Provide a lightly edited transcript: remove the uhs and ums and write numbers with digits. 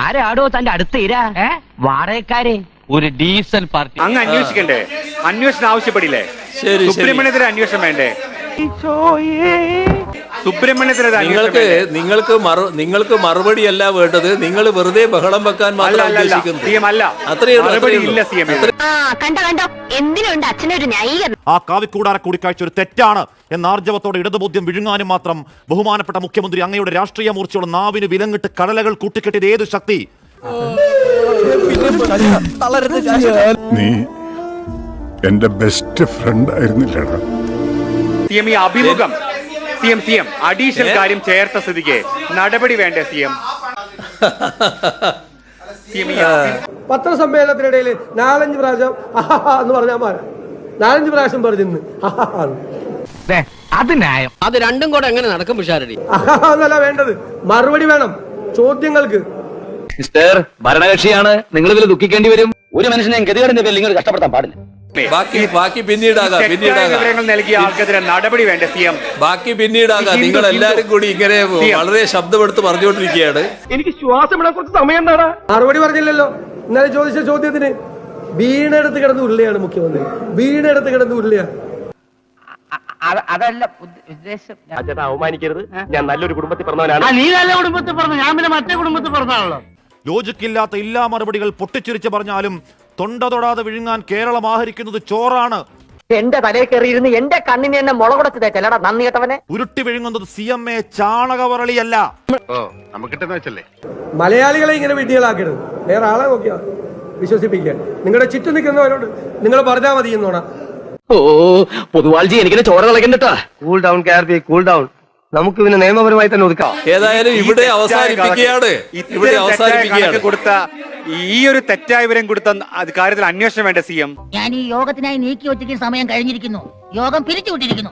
ആരാടോ തന്റെ അടുത്ത് ഇരാ വാടകക്കാരെ ഒരു ഡീസൽ പാർട്ടി അങ്ങ് അന്വേഷിക്കണ്ടേ? അന്വേഷണം ആവശ്യപ്പെടില്ലേ? സുബ്രഹ്മണ്യത്തിന് അന്വേഷണം വേണ്ടേ? സുബ്രഹ്മണ്യത്തിന് നിങ്ങൾക്ക് മറുപടിയല്ല വേണ്ടത്. നിങ്ങൾ വെറുതെ ബഹളം വെക്കാൻ മാത്രം ആ കാവിക്കൂടാര കൂടിക്കാഴ്ച ഒരു തെറ്റാണ് എന്ന ആർജവത്തോടെ ഇടതുബോധ്യം വിഴുങ്ങാനും മാത്രം ബഹുമാനപ്പെട്ട മുഖ്യമന്ത്രി അങ്ങയുടെ രാഷ്ട്രീയ മൂർച്ചയുള്ള നാവിന് വിലങ്ങിട്ട് കടലകൾ കൂട്ടിക്കെട്ടിയത് ഏത് ശക്തി? നീ എന്റെ ബെസ്റ്റ് ഫ്രണ്ട് ആയിരുന്നില്ലടാ. ഈ അഭിമുഖം സിഎം അഡീഷണൽ കാര്യം ചേർത്ത സ്ഥിതിക്ക് നടപടി വേണ്ടേ സിഎം? പത്രസമ്മേളനത്തിനിടയിൽ 4-5 പ്രാവശ്യം എന്ന് പറഞ്ഞാൽ 4-5 പ്രാവശ്യം പറഞ്ഞു അത് ന്യായം. അത് രണ്ടും കൂടെ എങ്ങനെ നടക്കും പിഷാരടി? എന്നല്ല വേണ്ടത്, മറുപടി വേണം ചോദ്യങ്ങൾക്ക്. മിസ്റ്റർ ഭരണകക്ഷിയാണ്, നിങ്ങൾ ഇതിൽ ദുഃഖിക്കേണ്ടി വരും. ഒരു മനുഷ്യനെ ഗതികേടിന്റെ പേരിൽ നിങ്ങൾ കഷ്ടപ്പെടുത്താൻ പാടില്ല. ബാക്കി പിന്നീടാകാം. വിവരങ്ങൾ നൽകിയ ആൾക്കെതിരെ നടപടി വേണ്ട സിഎം? ബാക്കി പിന്നീടാകാം. നിങ്ങൾ എല്ലാരും കൂടി ഇങ്ങനെ വളരെ ശബ്ദമെടുത്ത് പറഞ്ഞുകൊണ്ടിരിക്കുകയാണ്. എനിക്ക് ശ്വാസം വിടാൻ കുറച്ച് സമയം എന്താ? മറുപടി പറഞ്ഞില്ലല്ലോ. ഇന്നലെ ചോദിച്ച ചോദ്യത്തിന് വീണെടുത്ത് കിടന്ന് ഉരുളയാണ് മുഖ്യമന്ത്രി. വീണെടുത്ത് കിടന്ന് ഉരുളയാണ്. അതല്ല ഉദ്ദേശം. അവമാനിക്കരുത്. ഞാൻ നല്ലൊരു കുടുംബത്തിൽ പറഞ്ഞവനാണ്. നീ നല്ല കുടുംബത്തിൽ പറഞ്ഞു, ഞാൻ പിന്നെ മറ്റേ കുടുംബത്തിൽ പറഞ്ഞാണല്ലോ. ലോജിക്കില്ലാത്ത ഇല്ലാ മറുപടികൾ പൊട്ടിച്ചിരിച്ച് പറഞ്ഞാലും തൊണ്ട തൊടാതെ വിഴുങ്ങാൻ കേരളം ആഹരിക്കുന്നത് ചോറാണ്. എന്റെ തലയിൽ കയറിയിരുന്ന് എന്റെ കണ്ണിന് എന്നെ മുളകുടച്ചതേ ചെല്ലടാ നന്ദി കേട്ടവനെ. ഉരുട്ടി വിഴുങ്ങുന്നത് CMA ചാണകവറളിയല്ല. മലയാളികളെ ഇങ്ങനെ വിഡ്ഢികളാക്കരുത്. വേറെ ആളെ നോക്കിയാ വിശ്വസിപ്പിക്കാൻ. നിങ്ങളുടെ ചുറ്റും നിൽക്കുന്നവരോട് നിങ്ങൾ പറഞ്ഞാൽ മതി എന്നോണ. പൊതുവാൾജി എനിക്കിനെ ചോര കളക്കണ്ടട്ടാ. കൂൾ ഡൗൺ കാർബി, കൂൾ ഡൗൺ. നമുക്ക് പിന്നെ നിയമപരമായി തന്നെ ഒതുക്കാം. ഏതായാലും ഇവിടെ അവസാനിപ്പിക്കുകയാണ്. കൊടുത്ത ഈ ഒരു തെറ്റായ വിവരം കൊടുത്ത കാര്യത്തിൽ അന്വേഷണം വേണ്ട സിഎം? ഞാൻ ഈ യോഗത്തിനായി നീക്കി വെച്ചിരിക്കുന്ന സമയം കഴിഞ്ഞിരിക്കുന്നു. യോഗം പിരിച്ചുവിട്ടിരിക്കുന്നു.